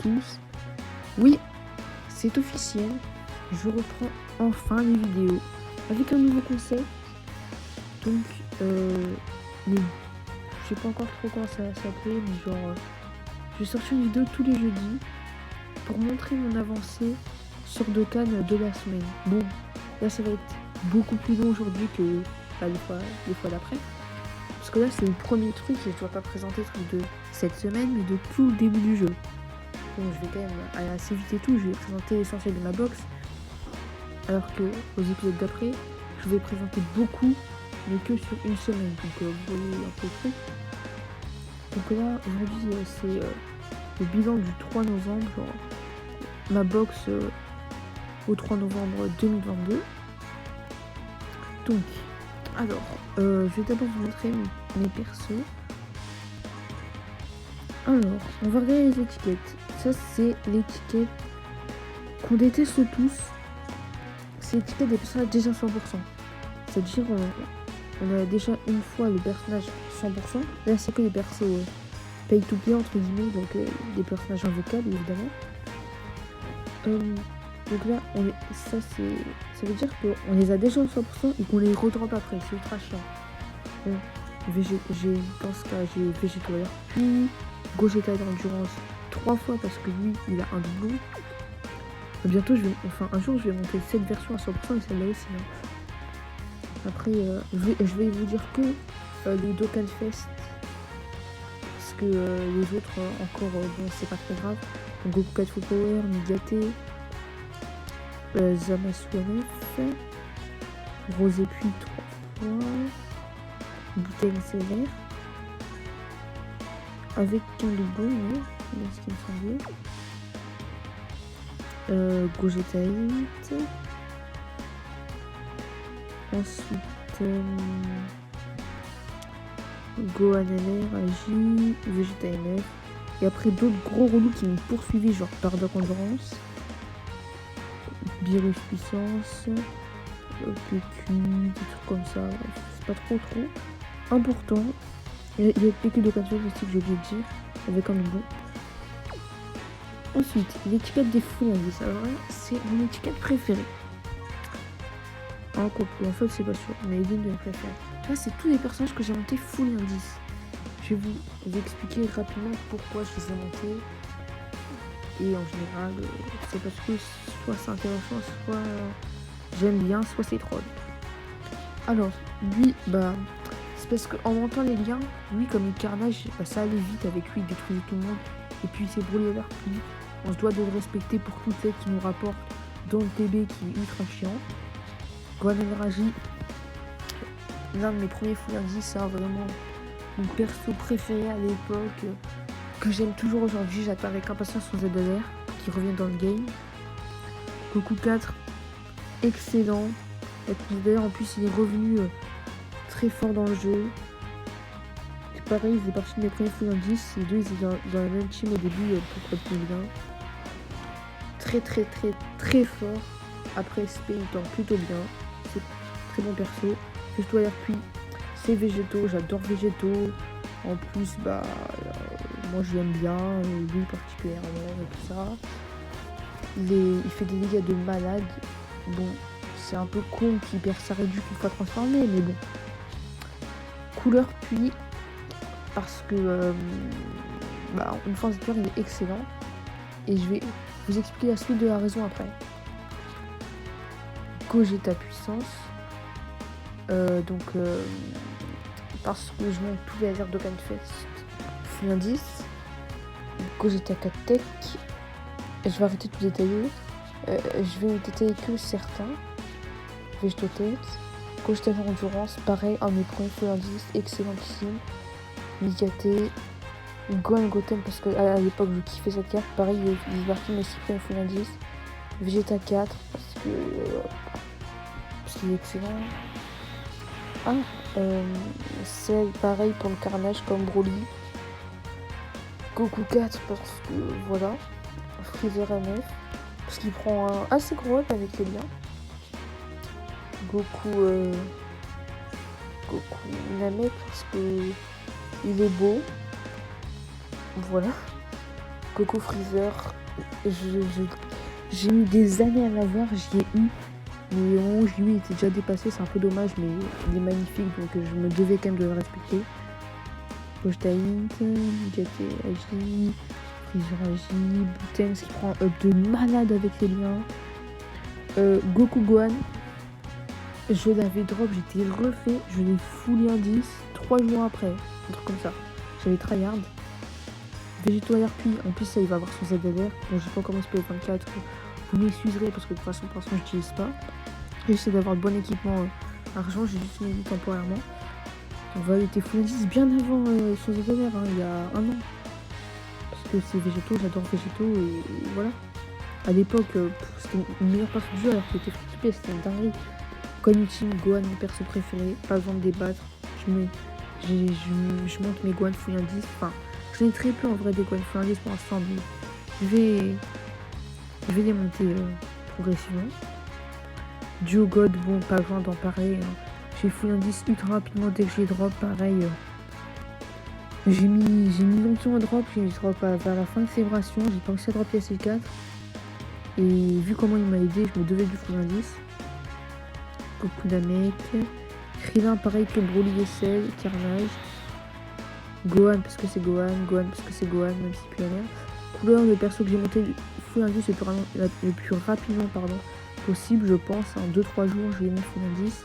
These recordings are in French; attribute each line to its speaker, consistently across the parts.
Speaker 1: tous. Oui, c'est officiel. Je reprends enfin les vidéos avec un nouveau concept. Donc, mais je sais pas encore trop comment ça va s'appeler, mais genre, je vais sortir une vidéo tous les jeudis pour montrer mon avancée sur Dokkan de la semaine. Bon, là ça va être beaucoup plus long aujourd'hui que les fois d'après. Parce que là c'est le premier truc et je dois pas présenter le truc de cette semaine, mais de tout le début du jeu. Donc je vais quand même aller assez vite et tout, je vais présenter l'essentiel de ma box. Alors que aux épisodes d'après, je vais présenter beaucoup, mais que sur une semaine. Donc vous voyez un peu le truc. Donc là, aujourd'hui, c'est le bilan du 3 novembre, genre ma box au 3 novembre 2022. Donc, alors, je vais d'abord vous montrer mes persos. Alors, on va regarder les étiquettes. Ça, c'est l'étiquette qu'on déteste tous. C'est l'étiquette des personnages déjà 100%. C'est-à-dire, on a déjà une fois le personnage 100%. Là, c'est que les persos pay to play, entre guillemets, donc des personnages invocables, évidemment. Donc là, ça veut dire qu'on les a déjà au 100% et qu'on les redrop après. C'est ultra chiant. Bon, dans ce cas, j'ai Végéto air, puis Gogeta d'endurance 3 fois parce que lui, il a un doublon. Bientôt, un jour, je vais monter cette version à 100% et celle-là aussi. Hein. Après, je vais vous dire que les Dokkan Fest, parce que les autres, encore, bon, c'est pas très grave. Donc, Goku 4 Full Power, Nigate, Zamasu MF, Rosé Puits 3 fois, Bouteille sévère, avec un doublon, oui, c'est ce qui me semblait. Gogeta 8. Ensuite, Gohan LR, Agi, Vegeta MF. Et après d'autres gros relous qui m'ont poursuivi, genre Bardock Endurance, Virus Puissance, PQ, des trucs comme ça. C'est pas trop important. Il y a PQ de 4 aussi que j'ai oublié de dire, avec un doublon. Ensuite, l'étiquette des fous indices. Alors là, c'est mon étiquette préférée. En couple, en fait, c'est pas sûr, mais l'une de mes préférées. Là, c'est tous les personnages que j'ai montés full indice. Je vais vous expliquer rapidement pourquoi je les ai montés. Et en général, c'est parce que soit c'est intéressant, soit j'aime bien, soit c'est troll. Alors, lui, c'est parce qu'en montant les liens, lui, comme il carnage, ça allait vite avec lui, il détruisait tout le monde. Et puis, c'est brûlé vert, puis on se doit de le respecter pour toutes celles qui nous rapportent dans le TB qui est ultra chiant. Gohan Raji, l'un de mes premiers full indices, ça vraiment mon perso préféré à l'époque, que j'aime toujours aujourd'hui. J'attends avec impatience son ZLR qui revient dans le game. Goku 4, excellent. D'ailleurs, en plus, il est revenu très fort dans le jeu. C'est pareil, il faisait partie de mes premiers full indices. Les deux, ils étaient dans la même team au début pour plus bien. Très fort. Après, SP, il tend plutôt bien. C'est très bon perso. Végéto air puis c'est Végéto, j'adore Végéto. En plus, moi je l'aime bien, lui particulièrement et tout ça. Il fait des dégâts de malade. Bon, c'est un peu con qu'il perd sa réduc une fois transformé, mais bon. Couleur puis, parce que une fois il est excellent. Et je vais vous expliquer la suite de la raison après. Gogeta puissance. Parce que je monte tous les lasers Dokkan Fest full indice. Gogeta 4 Tech. Je vais arrêter de tout détailler. Je vais détailler que certains. Végéto Tech. Gogeta Endurance, pareil, un de mes premiers full indice, excellentissime. Nigate. Gohan Goten, parce que à l'époque je kiffais cette carte. Pareil, il est parti mes 6 premiers full indice. Vegeta 4, parce qu'il est excellent. C'est pareil pour le carnage comme Broly. Goku 4 parce que voilà. Freezer MF parce qu'il prend un assez gros up avec les liens. Goku Namek parce que il est beau. Voilà. Goku Freezer, j'ai mis des années à l'avoir, j'y ai eu. Mais au moment où je lui était déjà dépassé, c'est un peu dommage, mais il est magnifique, donc je me devais quand même de le respecter. Gogeta Int, Gate Agi, Freezer Agi, Butenz qui prend un up de malade avec les liens. Goku Gohan, je l'avais drop, j'étais refait, je l'ai full indice 3 jours après, un truc comme ça. J'avais tryhard. Végéto RP, en plus ça il va avoir son ZLR, bon j'ai pas commencé pour le 24, vous m'excuserez parce que de toute façon pour l'instant j'utilise pas. J'essaie d'avoir le bon équipement argent, j'ai juste mis temporairement. On va était full indice bien avant son ZLR, hein, il y a un an. Parce que c'est Végéto, j'adore Végéto et voilà. À l'époque, c'était une meilleure perso du jeu alors que c'était free-to-play, c'était une dinguerie. Gohan Ultime, Gohan, mon perso préféré, pas besoin de débattre. Je monte mes Gohan full indice, enfin, j'en ai très peu en vrai des Gohan full indice pour l'instant, mais je vais les monter progressivement. Duo God, bon, pas besoin d'en parler. Hein. J'ai full indice ultra rapidement dès que j'ai drop, pareil. J'ai mis longtemps à drop, j'ai drop vers la fin de célébration, j'ai pas réussi à drop SL4. Et vu comment il m'a aidé, je me devais du full indice. Goku Namek. Krillin pareil que Broly et Cell, Carnage. Gohan parce que c'est Gohan, Gohan parce que c'est Gohan, même si plus rien. Couleur, le perso que j'ai monté full indice le plus rapidement possible, je pense. En 2-3 jours, je l'ai mis full indice.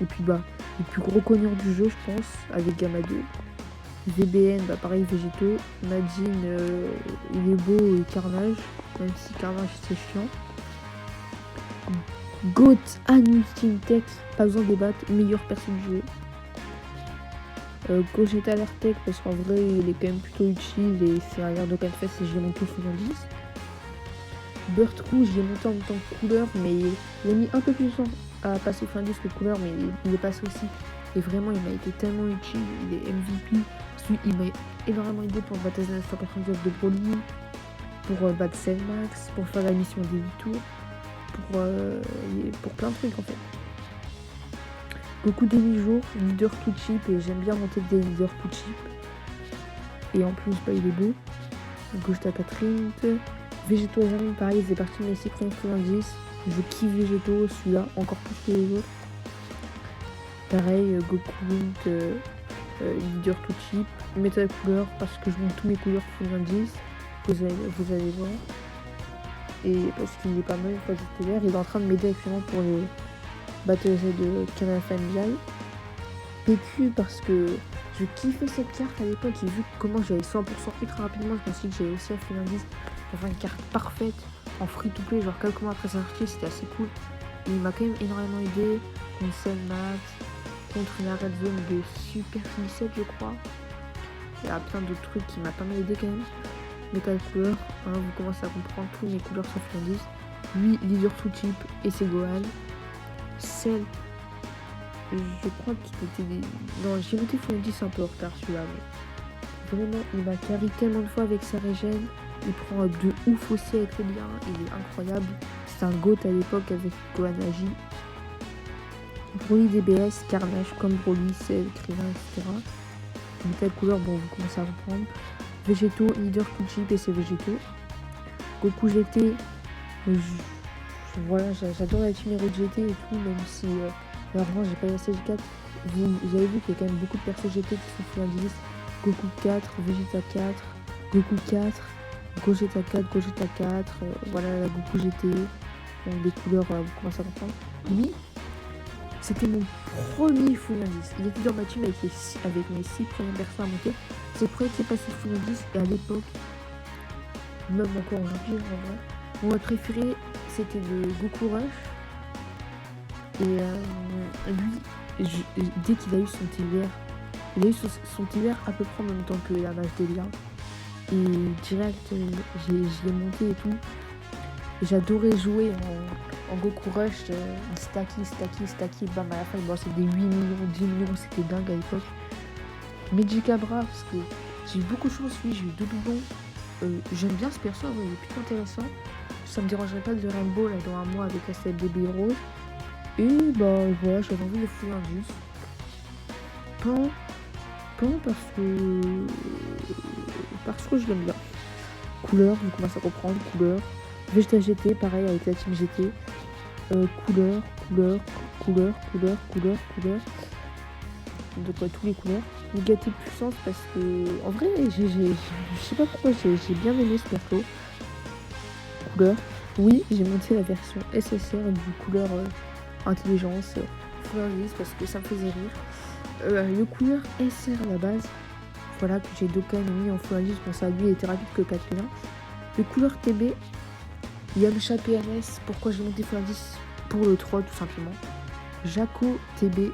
Speaker 1: Et puis bah, le plus gros connard du jeu, je pense, avec Gamma 2. VBN, bah pareil, Végéto. Majin, il est beau et Carnage, même si Carnage c'est chiant. Goat, Ultime Tech, pas besoin de débattre, meilleur perso du jeu. Gogeta Tech, parce qu'en vrai il est quand même plutôt utile et c'est un air de Fest et je l'ai monté full indice. Burt Rouge, je l'ai monté en même temps que couleur, mais il a mis un peu plus de temps à passer full indice que couleur, mais il est passé aussi. Et vraiment, il m'a été tellement utile, il est MVP. Il m'a énormément aidé pour battre les 999 de Broly, pour battre Cellmax, pour faire la mission des 8 tours, pour plein de trucs en fait. Beaucoup de demi-jours, leader tout cheap, et j'aime bien monter des leaders tout cheap. Et en plus, bah, il est beau. Gogeta Catherine, Végéto Azarine, pareil, il faisait partie de mes 6 premiers full indice. Je kiffe Végéto, celui-là, encore plus que les autres. Pareil, Goku Wind, leader tout cheap, métal couleur parce que je monte tous mes couleurs full indice, vous allez voir. Et parce qu'il est pas mal une fois que j'étais vert, il est en train de m'aider actuellement pour les Battle de Canal Familial. PQ parce que je kiffais cette carte à l'époque et vu comment j'avais 100% ultra rapidement, je me suis dit que j'avais aussi à full indice pour faire une carte parfaite en free to play, genre quelques mois après sa sortie, c'était assez cool. Et il m'a quand même énormément aidé, une scène mat, contre la red zone de Super 17 je crois. Il y a plein d'autres trucs qui m'a pas mal aidé quand même. Métal couleur, hein, vous commencez à comprendre, tous mes couleurs sont full indice. Lui, leader tout cheap et c'est Gohan. Cell, je crois qu'il était non, j'ai monté full indice un peu en retard celui-là, mais vraiment il m'a carry tellement de fois avec sa régène. Il prend de ouf aussi avec les liens, il est incroyable. C'est un GOAT à l'époque avec Gohan Agi. Broly DBS, Carnage comme Broly, Cell, Krillin, etc. Métal couleur, bon vous commencez à reprendre. Végéto, leader tout cheap et c'est Végéto. Goku GT, voilà, j'adore la team héros de GT et tout, même si malheureusement j'ai pas eu la CG4. Vous avez vu qu'il y a quand même beaucoup de persos GT qui sont full indice. Goku 4, Vegeta 4, Goku 4, Gogeta 4, Gogeta 4, voilà la Goku GT. Donc des couleurs, vous commencez à comprendre. Lui, c'était mon premier full indice. Il était dans ma team avec mes 6 premiers persos à monter. C'est le premier qui est passé full indice et à l'époque, même encore aujourd'hui en vrai, mon préféré c'était le Goku Rush. Et lui, dès qu'il a eu son TVR, il a eu son TVR à peu près en même temps que la match des liens. Et direct, je l'ai monté et tout. J'adorais jouer en Goku Rush, stacky, bam, à la fin, bon, c'était des 8 millions, 10 millions, c'était dingue à l'époque. Magicabra, parce que j'ai eu beaucoup de chance, lui, j'ai eu 2 doublons. J'aime bien ce perso, il est plutôt intéressant. Ça me dérangerait pas de le Rainbow là, dans un mois avec la CLDB Rose. Et bah voilà, j'avais envie de full indice. Pan parce que je l'aime bien. couleur, vous commencez à comprendre, couleur. Vegeta GT, pareil avec la team GT. Couleur. Donc tous les couleurs. Négative puissance parce que en vrai je sais pas pourquoi j'ai bien aimé ce perso. Couleur. Oui, j'ai monté la version SSR du couleur intelligence x10 parce que ça me faisait rire. Le couleur SR à la base, voilà, que j'ai Dokkan mis en x10, bon ça lui il était rapide que 4P1. Le couleur TB, il y a le chat PNS, pourquoi j'ai monté x10 pour le 3 tout simplement. Jaco TB,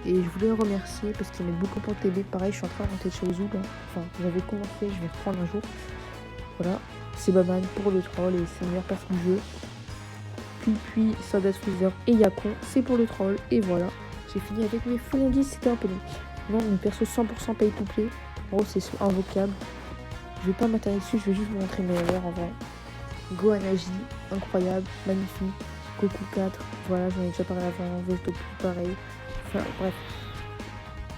Speaker 1: et je voulais le remercier parce qu'il m'aide beaucoup pour TB. Pareil, je suis en train de monter chez Ozu là. Enfin, j'avais commencé, je vais reprendre un jour. Voilà, c'est Baban pour le troll et c'est le meilleur perso du jeu. Puis Sodas Freezer et Yakon, c'est pour le troll. Et voilà, j'ai fini avec mes x10, c'était un peu long. Non, mon perso 100% pay to play. En gros, c'est invocable. Je vais pas m'attarder dessus, je vais juste vous montrer mes erreurs en vrai. Gohanagi, incroyable, magnifique. Goku 4, voilà, j'en ai déjà parlé avant. Vegetopus, pareil. Enfin, bref.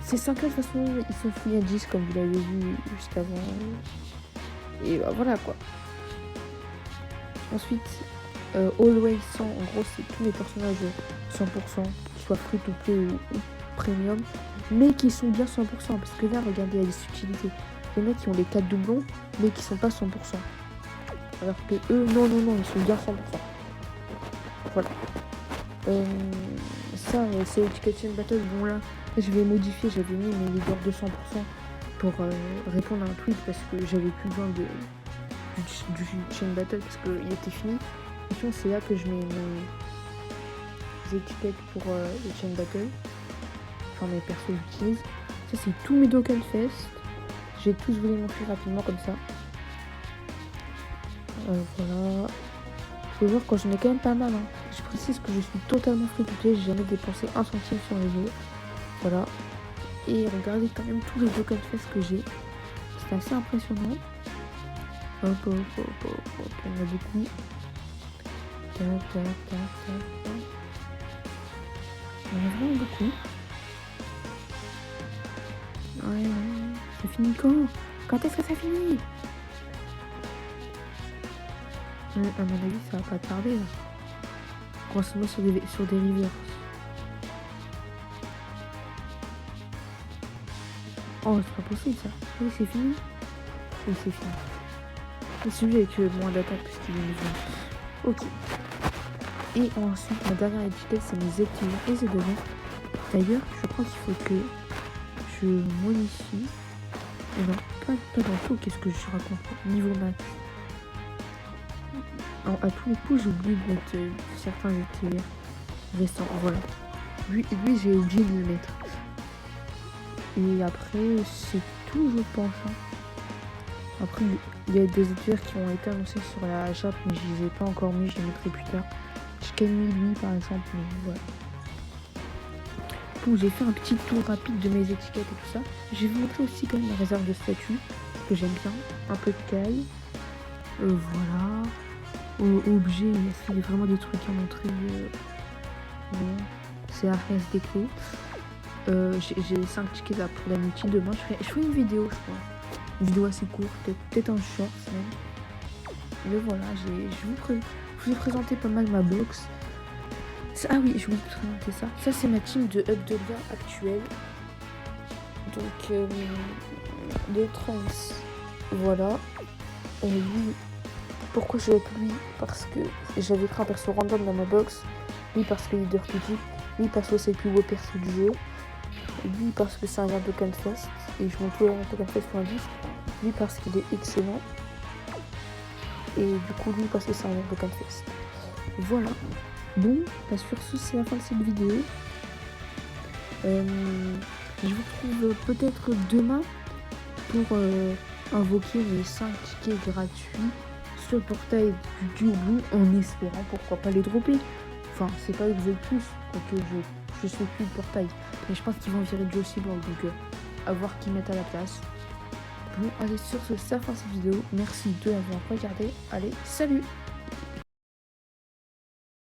Speaker 1: Ces 5 là, de toute façon, ils sont finis à 10, comme vous l'avez vu juste avant. Et bah, voilà quoi. Ensuite, Always 100, en gros, c'est tous les personnages 100%, qu'ils soient free to play ou premium, mais qui sont bien 100%. Parce que là, regardez, il y a des subtilités. Les mecs qui ont les 4 doublons, mais qui sont pas 100%. Alors que eux, non, ils sont bien 100%. Voilà. Ça, c'est l'étiquette Chain Battle. Bon, là, je vais modifier. J'avais mis mes leaders de 100% pour répondre à un tweet parce que j'avais plus besoin du Chain Battle parce qu'il était fini. Et puis, c'est là que je mets mes étiquettes pour le Chain Battle. Enfin, mes persos que j'utilise. Ça, c'est tous mes Dokkan Fest. J'ai tous voulu montrer rapidement comme ça. Voilà. Faut voir quand j'en ai quand même pas mal. Hein. Je précise que je suis totalement free to play. J'ai jamais dépensé un centime sur les jeux. Voilà. Et regardez quand même tous les Dokkan Fest que j'ai. C'est assez impressionnant. Hop. Il y en a beaucoup. Il y en a vraiment beaucoup. Ouais. Ça finit quand? Quand est-ce que ça finit? À mon avis, ça va pas tarder là. Grosso modo sur des rivières. Oh, c'est pas possible ça. Oui, c'est fini. Oui, c'est fini. Et celui avec moins d'attaque parce qu'il est maison. Ok. Et ensuite, ma dernière étiquette, c'est mes études et Z devant. D'ailleurs, je crois qu'il faut que je modifie. Non, pas dans tout. Qu'est-ce que je raconte? Niveau max. À tous les coups, j'oublie de mettre certains ETR récents. Voilà. Lui j'ai oublié de le mettre. Et après, c'est tout, je pense. Hein. Après, il y a des ETR qui ont été annoncés sur la Jap, mais je les ai pas encore mis, je les mettrai plus tard. J'ai mis lui, par exemple, mais voilà. Bon, j'ai fait un petit tour rapide de mes étiquettes et tout ça. Je vais vous montrer aussi quand même la réserve de statut, que j'aime bien. Un peu de caille. Voilà. Objet, il y a vraiment des trucs à montrer. Bon, c'est Arès des clés. J'ai 5 tickets là pour la multi. Demain, je ferai une vidéo, je crois. Une vidéo assez courte, peut-être un short même. Mais voilà, je vous ai présenté pas mal ma box. Ah oui, je voulais vous présenter ça. Ça, c'est ma team de Up de Lien actuelle. Donc, de trans. Voilà. Lui, pourquoi je vais lui? Parce que j'avais pris un perso random dans ma box. Lui, parce que leader petit. Lui, parce que c'est le plus beau perso du jeu. Lui, parce que c'est un Dokkan Fest. Et je monte tout le Dokkan Fest pour un 10. Lui, parce qu'il est excellent. Et du coup, lui, parce que c'est un Dokkan Fest. Voilà. Bon, bah sur ce, c'est la fin de cette vidéo. Je vous retrouve peut-être demain pour invoquer les 5 tickets gratuits sur le portail du Duo en espérant pourquoi pas les dropper. Enfin, c'est pas eux que je veux le plus, quoique je sais plus le portail. Mais je pense qu'ils vont virer Joe Cyborg, donc à voir qui mettent à la place. Bon, allez, sur ce, c'est la fin de cette vidéo. Merci de l'avoir regardé. Allez, salut!